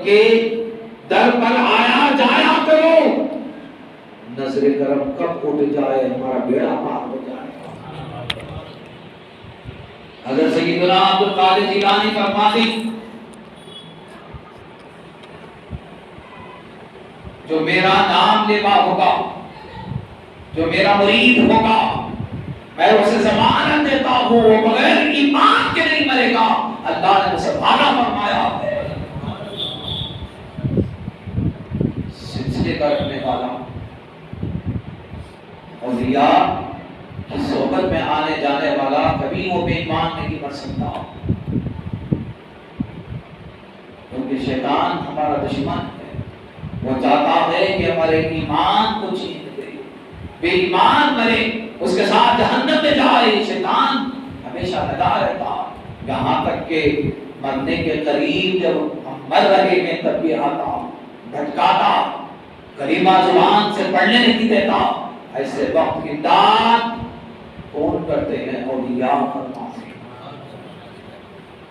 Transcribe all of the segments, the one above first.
کے در پر آیا جایا کرو، نظر کرم کب اٹھ جائے ہمارا بیڑا پار ہو جائے۔ حضرت سیدنا عبد القادر جیلانی فرماتے جو میرا نام لیوا ہوگا، جو میرا مرید ہوگا، میں اسے ضمانت دیتا ہوں وہ بغیر ایمان کے نہیں مرے گا۔ اللہ نے اسے وعدہ فرمایا ہے۔ سلسلے کا رکھنے والا اولیاء کی صحبت میں آنے جانے والا کبھی وہ بے ایمان نہیں مر سکتا، کیونکہ شیطان ہمارا دشمن ہے، وہ چاہتا ہے کہ ہمارے ایمان کو چھین دے، بے ایمان مرے، اس کے ساتھ جہنم میں جائے۔ شیطان ہمیشہ لگا رہتا، یہاں تک کہ مرنے کے قریب جب ہم مر رہے ہیں تب بھی آتا، بھٹکاتا، کلمہ زبان سے پڑھنے نہیں دیتا۔ ایسے وقت امداد کون کرتے ہیں؟ اولیاء کرتے ہیں،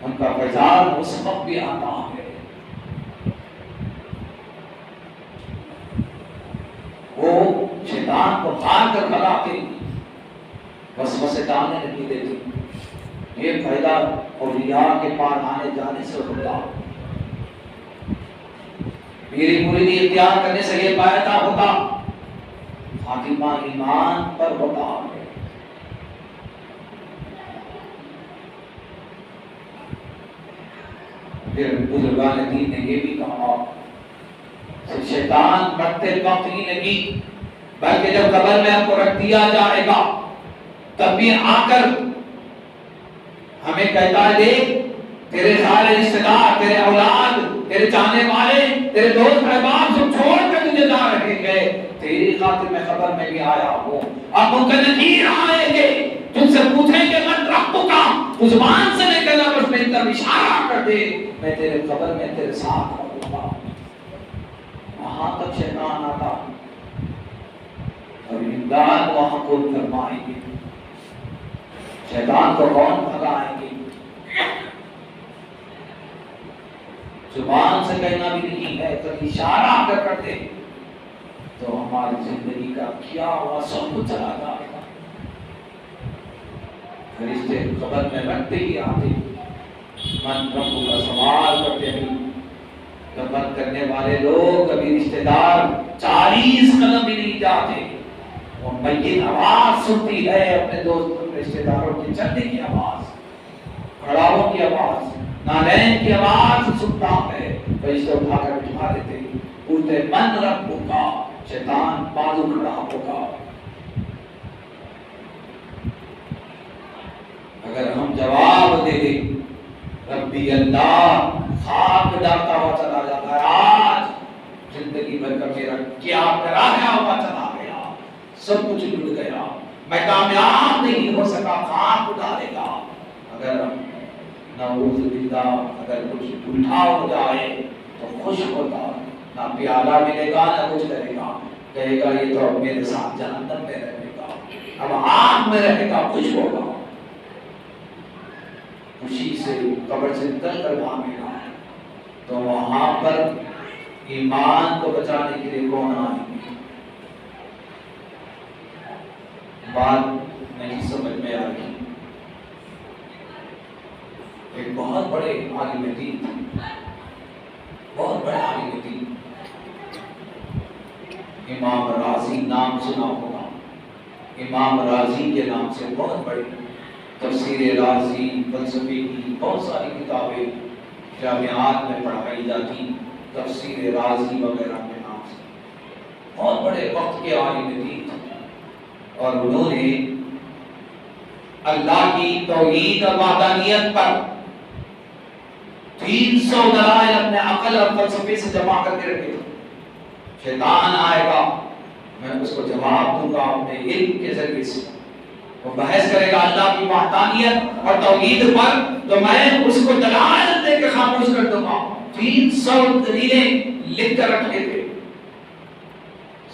ان کا فیضان اس وقت بھی آتا ہے۔ وہ شیطان کو مار کر بھگاتے، وسوسے ڈالنے نہیں دیتے۔ یہ فائدہ اولیاء کے پاس آنے جانے سے ہوتا، میری مریدی اختیار کرنے سے یہ فائدہ ہوتا، خاتمہ ایمان پر ہوتا ہے۔ پھر بزرگان دین نے یہ بھی کہا شیطان مرتے وقت ہی نہیں بلکہ جب قبر میں آپ کو رکھ دیا جائے گا تب بھی آ کر ہمیں کہتا ہے دیکھ تیرے سارے رشتے دار، تیرے اولاد، تیرے چاہنے والے، تیرے دوست احباب سب چھوڑ کر تجھے جا رہے ہیں، تیری خاطر میں قبر میں بھی آیا ہوں۔ اب ان کا نکیر آئیں گے، تم سے پوچھیں گے من ربک کا، تو زبان سے نہیں کہنا، بس میری طرف اشارہ کر دے، میں تیرے قبر میں تیرے ساتھ رہوں گا۔ وہاں تک شیطان آتا اور امداد وہاں کون فرمائیں گے؟ شیطان کو کون بھگائیں گے؟ زبان سے کہنا بھی نہیں ہے، تو اشارہ کر کرتے تو ہماری زندگی کا کیا ہوا سب کچھ چلا جائے گا۔ فرشتے قبر میں رکھتے ہی آتے، من رب کا سوال کرتے ہیں۔ دفن کرنے والے لوگ کبھی رشتے دار 40 قدم بھی نہیں جاتے، وہ میت آواز سنتی ہے اپنے دوست رشتے داروں کے چلنے کی آواز، کھڑاؤں کی آواز، نالین کی آواز سنتا ہے، فرشتے اٹھا کر بٹھا دیتے، پوچھتے من رب کا، شیطان بازو کھڑا ہوگا۔ اگر ہم جواب دے دیں ربی اللہ، خاک ڈالتا ہوا چلا جاتا ہے، آج زندگی بھر کا میرا کیا کرایا ہوا چلا گیا، سب کچھ لٹ گیا، میں کامیاب نہیں ہو سکا، خاک ڈالے گا۔ اگر نعوذ باللہ اگر کچھ الٹا ہو جائے تو خوش ہوگا، نہ پیالہ ملے گا نہ کچھ کرے گا، کہے گا یہ تو میرے ساتھ جہنم میں رہے گا، اب آگ میں رہے گا، خوش ہوگا، خوشی سے قبر سے نکل کر بھاگے گا۔ تو وہاں پر ایمان کو بچانے کے لیے کون آئیں گے؟ بات نہیں سمجھ میں آ رہی۔ ایک بہت بڑے عالم دین تھے، بہت بڑے عالم دین، امام رازی، نام سنا ہوگا، امام رازی کے نام سے بہت بڑے تفسیر رازی، فلسفے کی بہت ساری کتابیں جامعات میں پڑھائی جاتی، تفسیر رازی وغیرہ کے نام سے بہت بڑے وقت کے عالم دین تھے، اور انہوں نے اللہ کی توحید اور وحدانیت پر 300 دلائل اپنے عقل اور فلسفے سے جمع کر کے رکھے۔ شیطان آئے گا، میں اس کو جواب دوں گا اپنے علم کے ذریعے سے، وہ بحث کرے گا اللہ کی وحدانیت اور توحید پر، تو میں اس کو دلائل دے کے خاموش کر دوں گا۔ 300 دلیلیں لکھ کر رکھے تھے۔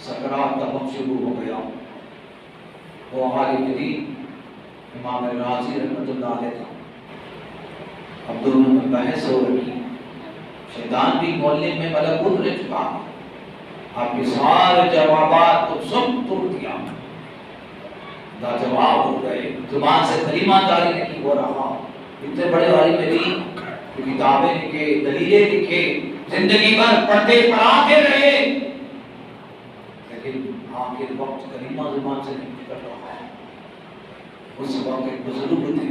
سکرات کا وقت شروع ہو گیا، وہ عالم دین امام رازی رحمۃ اللہ علیہ تھا، اب دونوں میں بحث ہو رہی، شیطان بھی محلے میں ملکوت رہ چکا ہے، آپ کے سارے جوابات کو سب توڑ دیا، لاجواب ہو گئے، زبان سے کلمہ جاری نہیں ہو رہا۔ اتنے بڑے عالم دین کتابیں لکھے، دلیلیں لکھے، زندگی بھر پڑھتے پڑھاتے رہے، لیکن آخر وقت کلمہ زبان سے نہیں نکل رہا۔ اس وقت ایک بزرگ تھے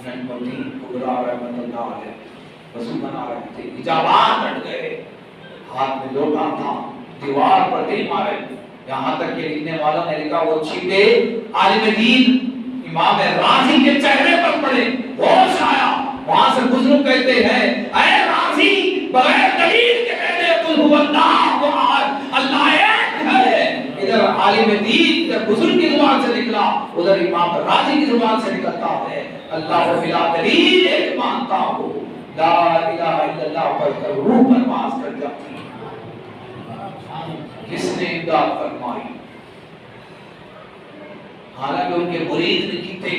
نجم الدین کبرا رحمۃ اللہ علیہ، وضو بنا رہے تھے، اجابات ہٹ گئے، ہاتھ میں لوٹا تھا، دیوار پر دل مارے، یہاں تک کہ لکھنے والوں نے لکھا وہ چھینٹے عالم دین امام راضی کے چہرے پر پڑے، ہوش آیا، وہاں سے بزرگ کہتے ہیں اے راضی بغیر دلیل کے کہتے قل هو اللہ احد اللہ ایک ہے۔ ادھر عالم دین ادھر بزرگ کی زبان سے نکلا، ادھر امام راضی کی زبان سے نکلتا ہے اللہ بلا دلیل ایک مانتا ہوں، لا الہ الا اللہ پڑھ کر روح پرواز کر جاتی۔ کس نے امداد فرمائی؟ حالانکہ ان کے مرید نہیں تھے،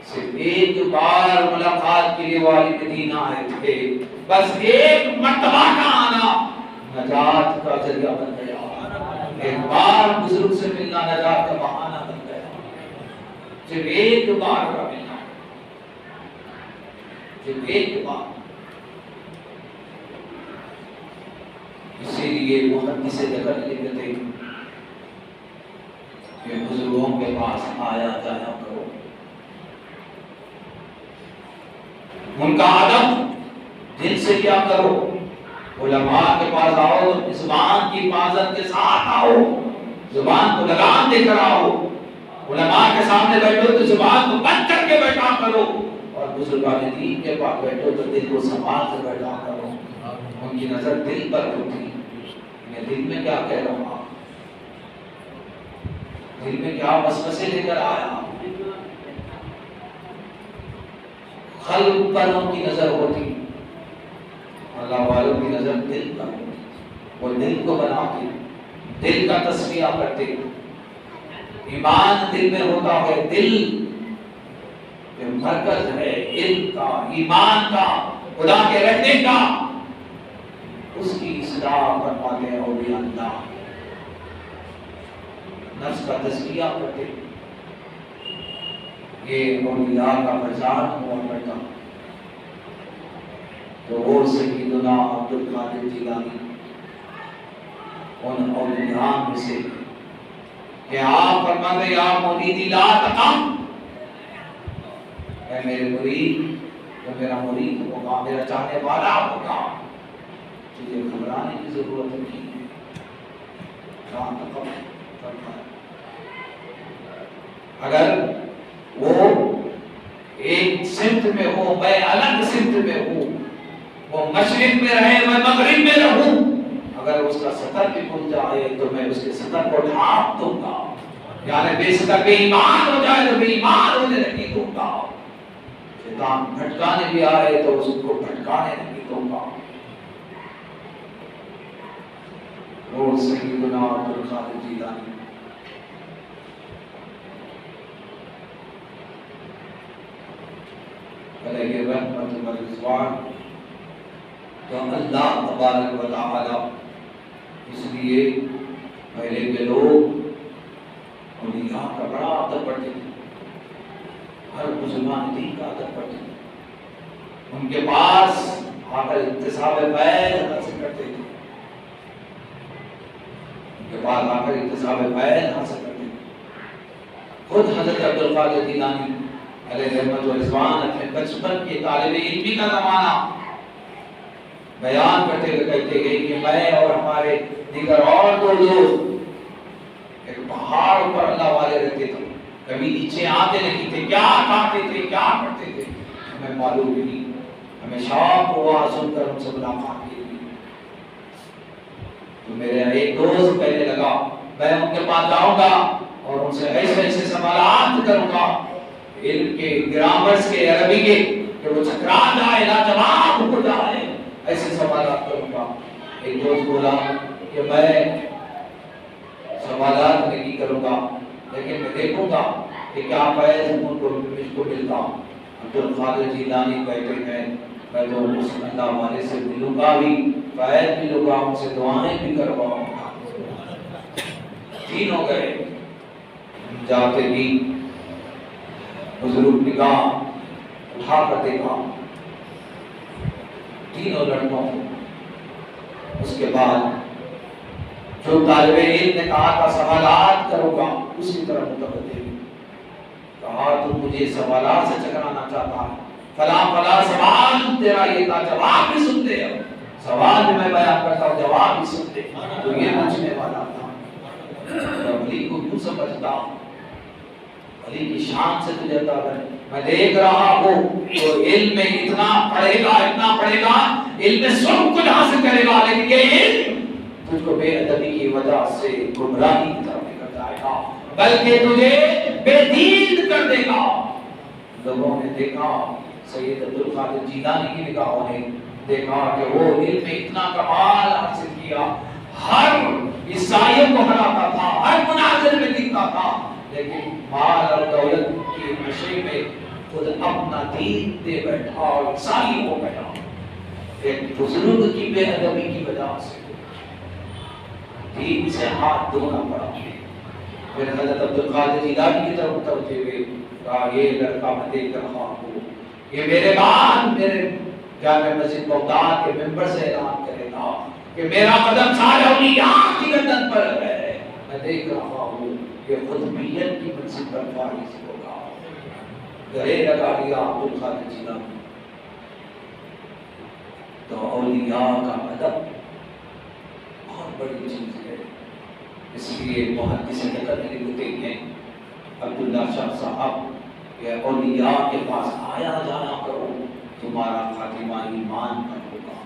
صرف ایک بار ملاقات کے لیے والد مدینہ آئے تھے، بس ایک مرتبہ کا آنا نجات کا ذریعہ بن گیا، ایک بار بزرگ سے ملنا نجات کا بہانہ بن گیا، صرف ایک بار کا ملنا، صرف ایک بار۔ اسی لیے محدث ذکر لکھتے تھے کہ بزرگوں کے پاس آیا جایا کرو، ان کا ادب دل سے کیا کرو، علماء کے پاس آؤ تو زبان کی حفاظت کے ساتھ آؤ، زبان کو لگام دے کر آؤ، علماء کے سامنے بیٹھو تو زبان کو بند کر کے بیٹھا کرو، اور بزرگان دین کے پاس بیٹھو تو دل کو سنبھال کے بیٹھا کرو، ان کی نظر دل پر ہوتی، میں دل میں کیا کہہ رہا ہوں، دل میں کیا وسوسے لے کر آیا، قلب پر ان کی نظر ہوتی، اللہ والوں کی نظر دل پر ہوتی، وہ دل کو بناتے، دل کا تصفیہ کرتے، ایمان دل میں ہوتا ہے، دل جو مرکز ہے علم کا، ایمان کا، خدا کے رہنے کا، اس کی اصلاح فرماتے ہیں اولیاء اللہ، نفس کا تزکیہ کرتے، یہ اولیاء کا مزاج ہوا کرتا۔ تو وہ سیدنا عبد القادر جیلانی ان اولیاء میں سے کہ آپ فرماتے ہیں یا مریدی لا تقم، اے میرے مرید، تو میرا مرید ہوگا، میرا چاہنے والا ہوگا، تجھے گھبرانے کی ضرورت نہیں ہے، لا تقم فرمایا۔ اگر وہ ایک سمت میں ہو، میں الگ سمت میں ہوں، وہ مشرق میں رہے میں مغرب میں رہوں، اگر اس کا سطر بھی کھل جائے تو میں اس کے سطر کو ڈھانپ دوں گا، یعنی بے سطر بے ایمان ہو جائے تو بے ایمان ہونے نہیں دوں گا، شیطان بھٹکانے بھی آئے تو اس کو بھٹکانے نہیں دوں گا۔ اور سیدنا عبد القادر جیلانی علیہ رحمت و رضوان، تو اللہ تبارک و تعالی اس لیے پہلے کے لوگ اولیاء کا بڑا ادب کرتے تھے، ہر مسلمان دین کا ادب کرتے تھے، ان کے پاس آ کر اکتساب فیض حاصل کرتے تھے، ان کے پاس آ کر اکتساب فیض حاصل کرتے تھے۔ خود حضرت عبد القادر جیلانی علیہ رحمت و رضوان اپنے بچپن کے طالب علمی کا زمانہ بیان کرتے ہوئے کہتے ہیں کہ میں اور ہمارے دیگر اور دو دوست ایک پہاڑ پر اللہ والے رہتے تھے، کبھی نیچے آتے نہیں تھے، کیا کھاتے تھے کیا کرتے تھے ہمیں معلوم نہیں، ہمیں شوق ہوا سن کر ان سے ملاقات کی، تو میرے ایک دوست کہنے لگا میں ان کے پاس جاؤں گا اور ان سے ایسے ایسے سوالات کروں گا علم کے، گرامرز کے، عربی کے، کہ وہ چکرا جائے، لاجواب ہو جائے، ایسے سوالات کروں گا۔ ایک دوست بولا کہ میں سوالات نہیں کروں گا لیکن میں دیکھوں گا کہ کیا فیض ان کو مجھ کو ملتا۔ عبد القادر جیلانی کہتے ہیں میں تو اس اللہ والے سے ملوں گا بھی، بیعت بھی لوں گا، ان سے دعائیں بھی کرواؤں گا۔ تین ہو گئے، جاتے بھی بزرگ نگاہ اٹھا کر دیکھا تینوں لڑکوں کو۔ اس کے بعد جو طالب علم نے کہا تھا سوالات کرو گا، اسی طرح متوجہ کہا تو مجھے سوالات سے چکرانا چاہتا ہے، فلاں فلاں سوال تیرا یہ تھا، جواب بھی سنتے ہو، سوال جو میں بیان کرتا ہوں جواب بھی سنتے، تو یہ پوچھنے والا تھا۔ علی کو کیوں سمجھتا ہوں؟ علی کی شان سے تجھے میں دیکھ رہا ہوں تو علم میں اتنا پڑھے گا، علم میں سب کچھ حاصل کرے گا، لیکن یہ علم تجھ کو بے ادبی کی وجہ سے گمراہی کی طرف لے کر جائے گا، بلکہ تجھے بے دین کر دے گا۔ لوگوں نے دیکھا، سید عبدالقادر جیلانی کی نگاہوں نے دیکھا کہ وہ علم میں اتنا کمال حاصل کیا، ہر عیسائیوں کو ہراتا تھا، ہر مناظر میں جیتتا تھا، لیکن مال اور دولت کی نشے میں خود اپنا دین دے بیٹھا اور عیسائی ہو گیا، ایک بزرگ کی بے ادبی کی وجہ سے دین سے ہاتھ دھونا پڑا۔ پھر حضرت عبدالقادر جیلانی کی طرف متوجہ ہوئے، کہا یہ لڑکا میں دیکھ رہا ہوں، یہ میرے بعد میرے جامع مسجد بغداد کے ممبر سے اعلان کرے گا کہ میرا قدم سارے اولیاء کی گردن پر ہے، میں دیکھ رہا ہوں کہ قطبیت کی منزل پر فائز ہوگا۔ گلے لگا لیا عبدالقادر جیلانی۔ تو اولیاء کا ادب بہت بڑی چیز ہے، اس لیے محدث نقل لکھتے ہیں عبداللہ شاہ صاحب کہ اولیاء کے پاس آیا جانا کرو، تمہارا خاتمہ ایمان پر ہوگا۔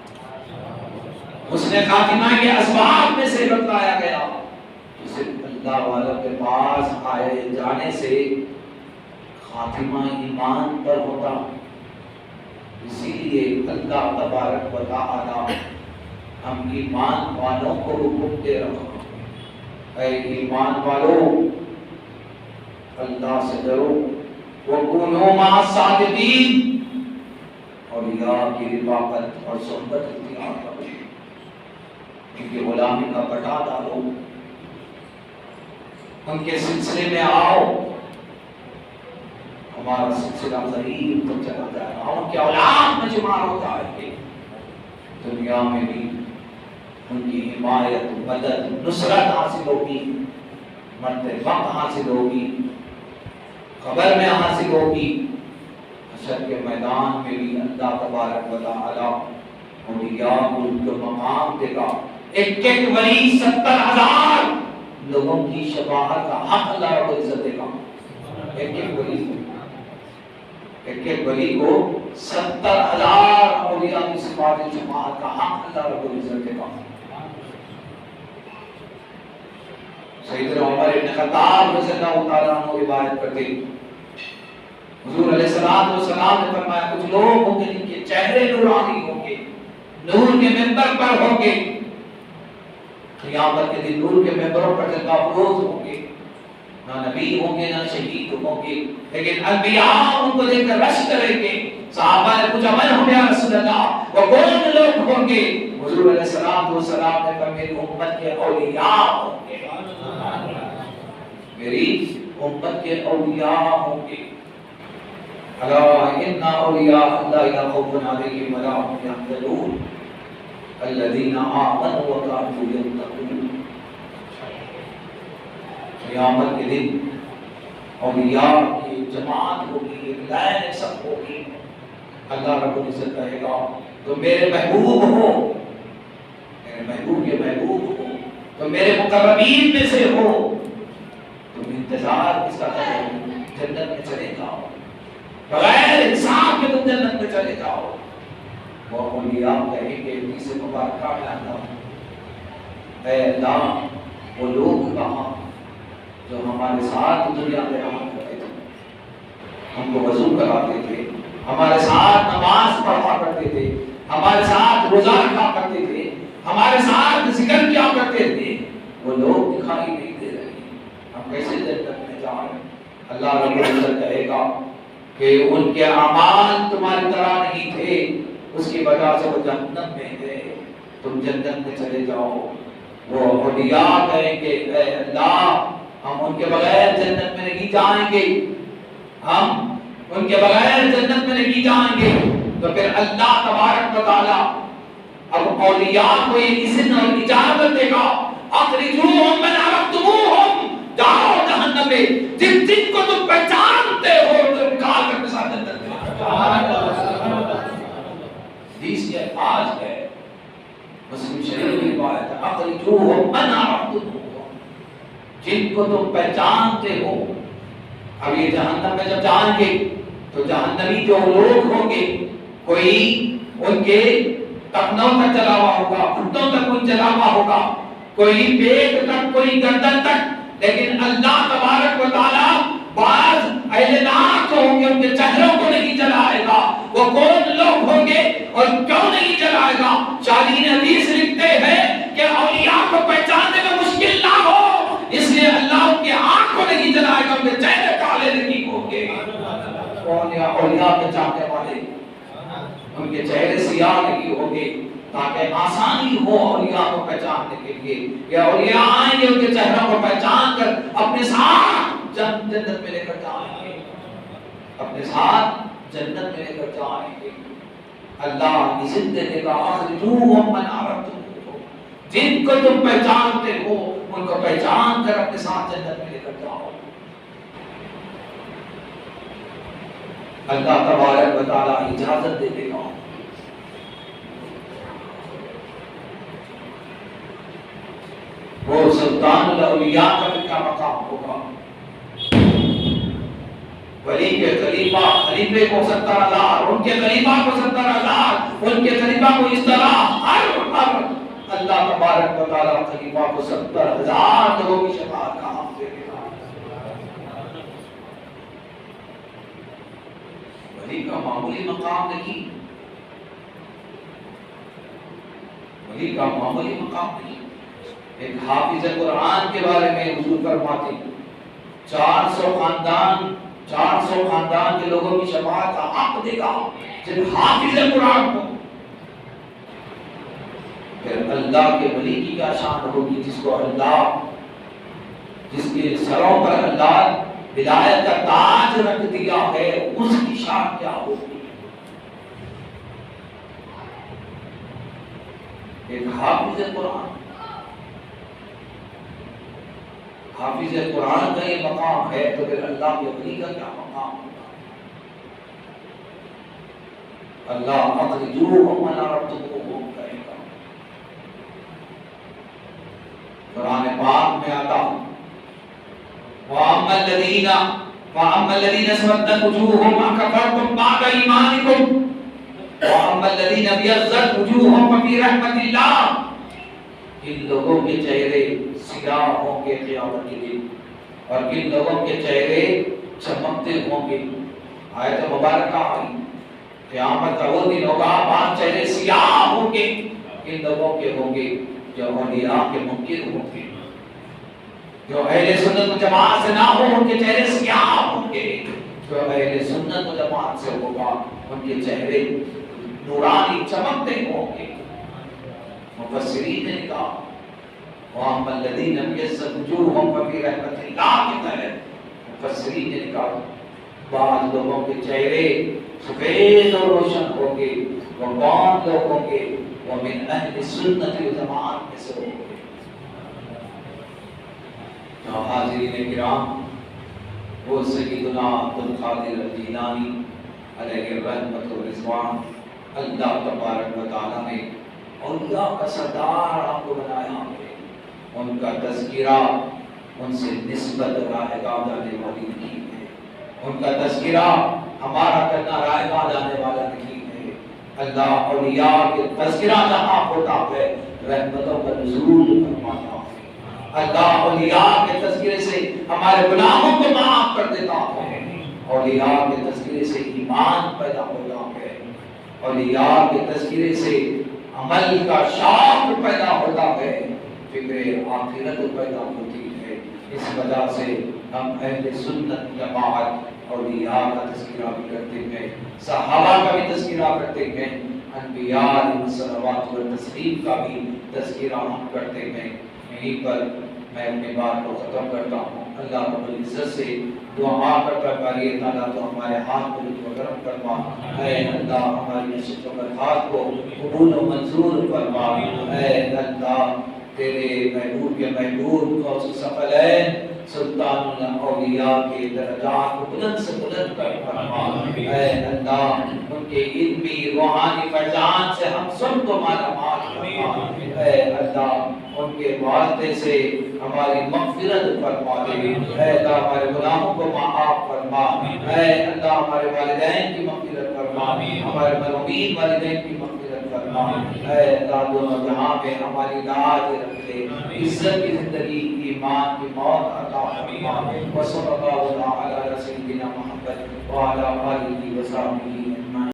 اس نے خاتمہ کے اسباب میں سے بتایا گیا، صرف اللہ والوں کے پاس آئے جانے سے خاتمہ ایمان پر ہوتا۔ اسی لیے اللہ تبارک و تعالی ہم ایمان والوں کو حکم دے رہا، اے ایمان والوں اللہ سے ڈرو، وَكُونُوا مَعَ الصَّادِقِينَ، اولیاء کی رفاقت اور صحبت اختیار کرو، ان کی غلامی کا پٹا ڈالو، ان کے سلسلے میں آؤ، ہمارا سلسلہ غریب تک چلا جائے گا، ان کے اولاد میں شمار ہو جائے گے، دنیا میں بھی ان کی حمایت، مدد، نصرت حاصل ہوگی، مرتے وقت حاصل ہوگی، قبر میں حاصل ہوگی، حشر کے میدان میں بھی اللہ تبارک و تعالی اولیاء کو ان کو مقام دے گا۔ ایک ایک ولی 70,000 لوگوں کی شفاعت کا حق اللہ رب العزت دے گا۔ ایک ایک ولی کو 70,000 اولیاء کی شفاعت کا حق اللہ رب العزت دے گا۔ سیدنا عمر بن خطاب رضی اللہ تعالیٰ عنہ روایت کرتے ہیں، حضور علیہ السلام نے فرمایا کچھ لوگ ہوں گے جن کے چہرے نورانی ہوں گے، نور کے منبر پر ہوں گے، قیامت کے دن نور کے منبروں پر جلوہ افروز ہوں گے، نہ نبی ہوں گے نہ شہید ہوں گے، لیکن انبیاء ان کو دیکھ کر رشک کریں گے۔ صحابہ نے پوچھا من ہم یا رسول اللہ، وہ کون لوگ ہوں گے؟ حضور علیہ السلام نے فرمایا میری امت کے اولیاء ہوں گے، میری امت کے اولیاء ہوں گے۔ الا ان اولیاء اللہ لا خوف علیہم ولا هم يحزنون الذين آمنوا وكانوا يتقون۔ قیامت کے دن اولیاء کی جماعت ہوگی، ایک لائن ایک سب ہوگی، اللہ رب العزت کہے گا تو میرے محبوب ہو، میرے محبوب کے محبوب ہو، تو میرے مقربین میں سے ہو، تم انتظار کس کا کرو، جنت میں چلے جاؤ، بغیر انصاف کے تم جنت میں چلے جاؤ۔ وہ اولیاء کہیں گے حدیث مبارکہ میں آتا ہے اے اللہ وہ لوگ کہاں جو ہمارے ساتھ دنیا میں رہا کرتے تھے، ہم کو وضو کراتے تھے، ہمارے ساتھ نماز پڑھا کرتے تھے، ہمارے ساتھ روزہ رکھا کرتے تھے، ہمارے ساتھ ذکر کیا کرتے تھے، وہ لوگ دکھائی نہیں دے رہے، ہم کیسے جنت میں جا رہے ہیں؟ اللہ رب العزت کہے گا کہ ان کے اعمال تمہاری طرح نہیں تھے، اس کی وجہ سے وہ جہنم میں ہے، تم جنت میں چلے جاؤ۔ وہ اولیاء کہیں کہ اے اللہ ہم ان کے بغیر جنت میں نہیں جائیں گے، ہم ان کے بغیر جنت میں نہیں جائیں گے۔ تو پھر اللہ تبارک و تعالی اب اولیاء کو یہ اذن اور اجازت دے گا، اخرجوہم من عرفتموہم، جاؤ جہنم میں، جن جن کو تم پہچانتے ہو تو نکال کر کے ساتھ جنت میں۔ حدیث کے الفاظ ہے، مسلم شریف کی روایت ہے، اخرجوہم من عرفتموہم، جن کو تم پہچانتے ہو۔ اب یہ جہنم میں جب جائیں گے تو جہنمی جو لوگ ہوں گے، کوئی ان کے ٹخنوں تک جلا ہوا ہوگا، گھٹنوں تک کوئی جلا ہوا ہوگا، کوئی پیٹ تک، کوئی گردن تک، لیکن اللہ تبارک و تعالی بعض اہل نار کو ہوں گے ان کے چہروں کو نہیں جلائے گا۔ وہ کون لوگ ہوں گے اور کیوں نہیں جلائے گا؟ شارحین حدیث لکھتے ہیں کہ اولیاء کو پہچاننے میں مشکل نہ ہو، اس لیے اللہ ان کی آنکھ کو نہیں جلائے گا، ان کے چہرے کالے نہیں ہوں گے۔ اولیاء کے چاہنے والے ان کے چہرے سیاہ نہیں ہوں گے، تاکہ آسانی ہو اولیاء کو پہچاننے کے لیے۔ کہ اولیاء آئیں گے ان کے چہروں کو پہچان کر اپنے ساتھ جنت میں لے کر جائیں گے، اپنے ساتھ جنت میں لے کر جائیں گے۔ اللہ اذن دے گا، اخرجوہم من عرفتموہم، جن کو تم پہچانتے ہو ان کو پہچان کر اپنے ساتھ جنت میں لے کر جاؤ۔ اللہ تبارک و تعالی اجازت دے دے گا۔ وہ سلطان الاولیاء کا بھی کیا مقام ہوگا؟ ولی کے خلیفہ، خلیفے کو 70,000، ان کے خلیفہ کو 70,000، ان کے خلیفہ کو اس طرح ہر اللہ تبارک و تعالی خلیفہ کو 70,000 لوگوں کی شفاعت کا حق دے دے گا۔ ولی کا معمولی مقام نہیں، ولی کا معمولی مقام نہیں۔ ایک حافظ قرآن کے بارے میں حضور فرماتے ہیں 400 خاندان کے لوگوں کی شفاعت کا حق دے گا صرف حافظ قرآن کو۔ پھر اللہ کے ولی کی کیا شان ہوگی، جس کو اللہ، جس کے سروں پر اللہ ولایت کا تاج رکھ دیا ہے، اس کی شان کیا ہوگی۔ ایک حافظ قرآن، حافظ قرآن کا یہ مقام ہے، تو پھر اللہ کے ولی کا کیا مقام ہوگا۔ اللہ اخرجوہم من عرفتموہم کہے گا۔ قرآن پاک میں آتا وَأَمَّا الَّذِينَ اسْوَدَّتْ وُجُوهُهُمْ أَكَفَرْتُمْ بَعْدَ إِيمَانِكُمْ وَأَمَّا الَّذِينَ ابْيَضَّتْ وُجُوهُهُمْ فَفِي رَحْمَةِ اللَّهِ، ان لوگوں کے چہرے سیاہ ہوں گے قیامت کے دن، اور کن لوگوں کے چہرے چمکتے ہوں گے۔ آیت مبارکہ آئی، قیامت کا وہ دن ہوگا بعض چہرے سیاہ ہوں گے، کن لوگوں کے ہوں گے؟ جو اولیاء کے منکر ہوں گے، جو اہل سنت و جماعت سے نہ ہو ان کے چہرے سیاہ ہوں گے، جو اہل سنت و جماعت سے ہوگا ان کے چہرے نورانی چمکتے ہوں گے۔ مفسرین نے کہا وَأَمَّا الَّذِينَ ابْيَضَّتْ وُجُوهُهُمْ فَفِي رَحْمَةِ اللَّهِ کے تحت مفسرین نے کہا بعض لوگوں کے چہرے سفید اور روشن ہوں گے، وہ کون لوگ ہوں گے؟ وہ من اہل سنت و جماعت میں سے ہوں گے۔ حاضرین کرام، وہ سیدنا عبد القادر الجیلانی علیہ رحمت و رضوان، اللہ تبارک و تعالی نے اولیاء کا سردار آپ کو بنایا ہے۔ ان کا تذکرہ ان سے نسبت رائے گاہ جانے والی نہیں ہے، ان کا تذکرہ ہمارا کرنا رائے گاہ جانے والا نہیں ہے۔ اللہ اولیاء کے تذکرہ جہاں ہوتا ہے رحمتوں کا نزول فرماتا ہے۔ اللہ اولیاء کے تذکرے سے ہمارے گناہوں کو معاف کر دیتا ہے، اولیاء کے تذکرے سے ایمان پیدا ہوتا ہے، اولیاء کے تذکرے سے عمل کا شوق پیدا ہوتا ہے، فکر آخرت پیدا ہوتی ہے۔ اس وجہ سے ہم اہل سنت جماعت اولیاء کا تذکرہ بھی کرتے ہیں، صحابہ کا بھی تذکرہ کرتے ہیں، انبیاء علیہ الصلوات و تسلیم کا بھی تذکرہ ہم کرتے ہیں. یہیں پر میں اپنی بات کو ختم کرتا ہوں. اللہ رب العزت سے دعا کرتا کریے تعالیٰ تو ہمارے ہاتھ کو لطف کرم فرما. اے اللہ ہماری نشست و برخاست کو قبول و منظور فرما. اے اللہ تیرے محبوب کے محبوب غوث ثقلین سلطان الاولیاء کے درجات کو بلند سے بلند کر فرما. اے اللہ ان کے علمی روحانی فیضان سے ہم سب کو مالا مال فرما. اے اللہ ان کے واسطے سے ہماری مغفرت فرما دے. اے اللہ ہمارے گناہوں کو معاف فرما. اے اللہ ہمارے والدین کی مغفرت فرما. ہمارے مرحومین والدین کی مغفرت فرما. اے اللہ دونوں جہاں میں ہماری لاج رکھ لے. عزت کی زندگی ایمان کی موت عطا فرما. وصلی اللہ علی سیدنا محمد وعلی آلہ وصحبہ